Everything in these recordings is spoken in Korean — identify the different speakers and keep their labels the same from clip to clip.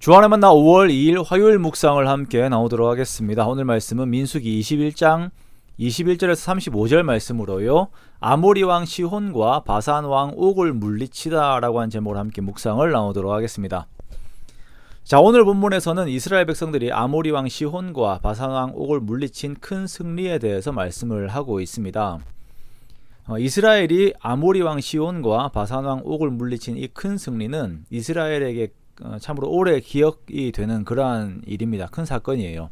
Speaker 1: 주안의 만나 5월 2일 화요일 묵상을 함께 나오도록 하겠습니다. 오늘 말씀은 민수기 21장 21절에서 35절 말씀으로요. 아모리 왕 시혼과 바산 왕 옥을 물리치다 라고 한 제목으로 함께 묵상을 나오도록 하겠습니다. 자, 오늘 본문에서는 이스라엘 백성들이 아모리 왕 시혼과 바산 왕 옥을 물리친 큰 승리에 대해서 말씀을 하고 있습니다. 이스라엘이 아모리 왕 시혼과 바산 왕 옥을 물리친 이 큰 승리는 이스라엘에게 참으로 오래 기억이 되는 그러한 일입니다. 큰 사건이에요.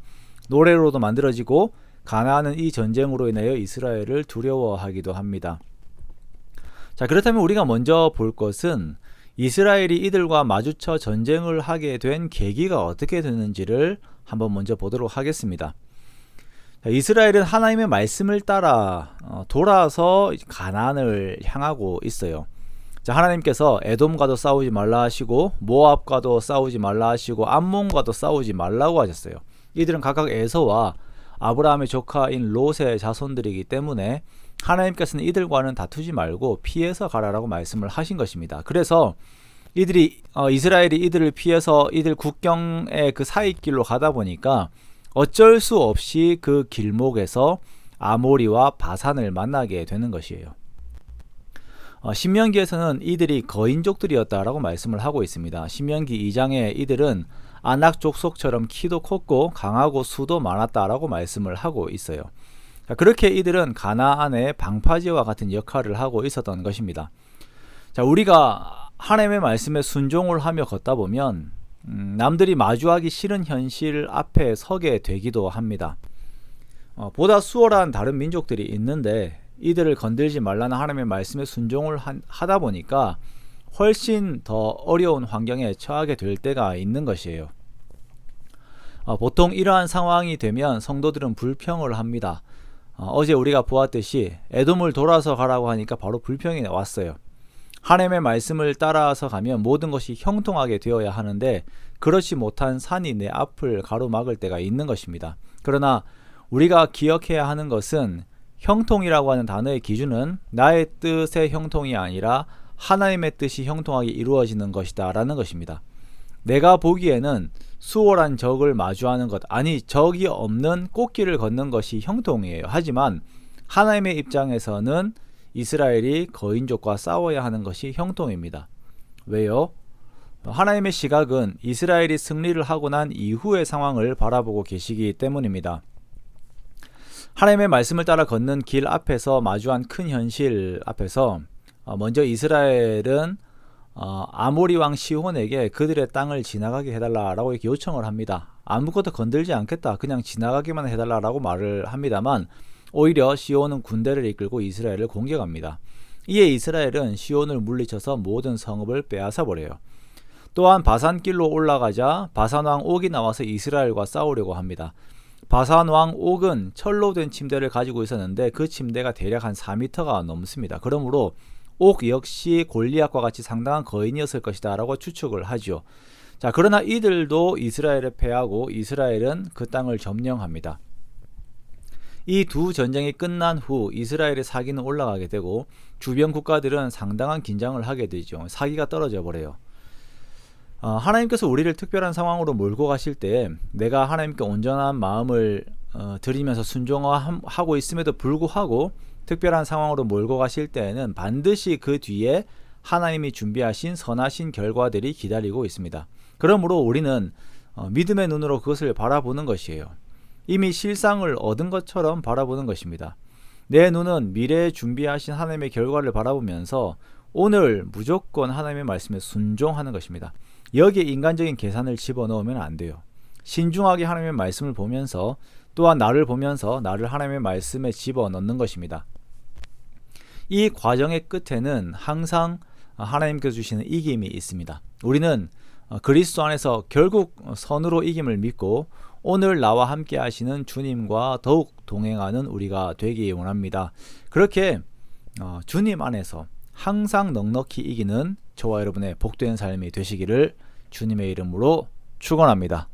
Speaker 1: 노래로도 만들어지고 가나안은 이 전쟁으로 인하여 이스라엘을 두려워하기도 합니다. 자, 그렇다면 우리가 먼저 볼 것은 이스라엘이 이들과 마주쳐 전쟁을 하게 된 계기가 어떻게 되는지를 한번 먼저 보도록 하겠습니다. 자, 이스라엘은 하나님의 말씀을 따라 돌아서 가나안을 향하고 있어요. 자, 하나님께서 에돔과도 싸우지 말라 하시고 모압과도 싸우지 말라 하시고 암몬과도 싸우지 말라고 하셨어요. 이들은 각각 에서와 아브라함의 조카인 롯의 자손들이기 때문에 하나님께서는 이들과는 다투지 말고 피해서 가라라고 말씀을 하신 것입니다. 그래서 이스라엘이 이들을 피해서 이들 국경의 그 사이길로 가다 보니까 어쩔 수 없이 그 길목에서 아모리와 바산을 만나게 되는 것이에요. 신명기에서는 이들이 거인족들이었다라고 말씀을 하고 있습니다. 신명기 2장에 이들은 아낙 족속처럼 키도 컸고 강하고 수도 많았다라고 말씀을 하고 있어요. 그렇게 이들은 가나안의 방파제와 같은 역할을 하고 있었던 것입니다. 자, 우리가 하나님의 말씀에 순종을 하며 걷다 보면 남들이 마주하기 싫은 현실 앞에 서게 되기도 합니다. 보다 수월한 다른 민족들이 있는데 이들을 건들지 말라는 하나님의 말씀에 순종을 하다 보니까 훨씬 더 어려운 환경에 처하게 될 때가 있는 것이에요. 보통 이러한 상황이 되면 성도들은 불평을 합니다. 어제 우리가 보았듯이 에돔을 돌아서 가라고 하니까 바로 불평이 왔어요. 하나님의 말씀을 따라서 가면 모든 것이 형통하게 되어야 하는데 그렇지 못한 산이 내 앞을 가로막을 때가 있는 것입니다. 그러나 우리가 기억해야 하는 것은 형통이라고 하는 단어의 기준은 나의 뜻의 형통이 아니라 하나님의 뜻이 형통하게 이루어지는 것이다 라는 것입니다. 내가 보기에는 수월한 적을 마주하는 것, 아니 적이 없는 꽃길을 걷는 것이 형통이에요. 하지만 하나님의 입장에서는 이스라엘이 거인족과 싸워야 하는 것이 형통입니다. 왜요? 하나님의 시각은 이스라엘이 승리를 하고 난 이후의 상황을 바라보고 계시기 때문입니다. 하나님의 말씀을 따라 걷는 길 앞에서 마주한 큰 현실 앞에서 먼저 이스라엘은 아모리 왕 시혼에게 그들의 땅을 지나가게 해달라라고 이렇게 요청을 합니다. 아무것도 건들지 않겠다, 그냥 지나가기만 해달라라고 말을 합니다만 오히려 시혼은 군대를 이끌고 이스라엘을 공격합니다. 이에 이스라엘은 시혼을 물리쳐서 모든 성읍을 빼앗아 버려요. 또한 바산길로 올라가자 바산 왕 옥이 나와서 이스라엘과 싸우려고 합니다. 바산 왕 옥은 철로 된 침대를 가지고 있었는데 그 침대가 대략 한 4m가 넘습니다. 그러므로 옥 역시 골리앗과 같이 상당한 거인이었을 것이다 라고 추측을 하죠. 자, 그러나 이들도 이스라엘을 패하고 이스라엘은 그 땅을 점령합니다. 이 두 전쟁이 끝난 후 이스라엘의 사기는 올라가게 되고 주변 국가들은 상당한 긴장을 하게 되죠. 사기가 떨어져 버려요. 하나님께서 우리를 특별한 상황으로 몰고 가실 때 내가 하나님께 온전한 마음을 드리면서 순종하고 있음에도 불구하고 특별한 상황으로 몰고 가실 때에는 반드시 그 뒤에 하나님이 준비하신 선하신 결과들이 기다리고 있습니다. 그러므로 우리는 믿음의 눈으로 그것을 바라보는 것이에요. 이미 실상을 얻은 것처럼 바라보는 것입니다. 내 눈은 미래에 준비하신 하나님의 결과를 바라보면서 오늘 무조건 하나님의 말씀에 순종하는 것입니다. 여기에 인간적인 계산을 집어넣으면 안 돼요. 신중하게 하나님의 말씀을 보면서 또한 나를 보면서 나를 하나님의 말씀에 집어넣는 것입니다. 이 과정의 끝에는 항상 하나님께서 주시는 이김이 있습니다. 우리는 그리스도 안에서 결국 선으로 이김을 믿고 오늘 나와 함께 하시는 주님과 더욱 동행하는 우리가 되기 원합니다. 그렇게 주님 안에서 항상 넉넉히 이기는 저와 여러분의 복된 삶이 되시기를 주님의 이름으로 축원합니다.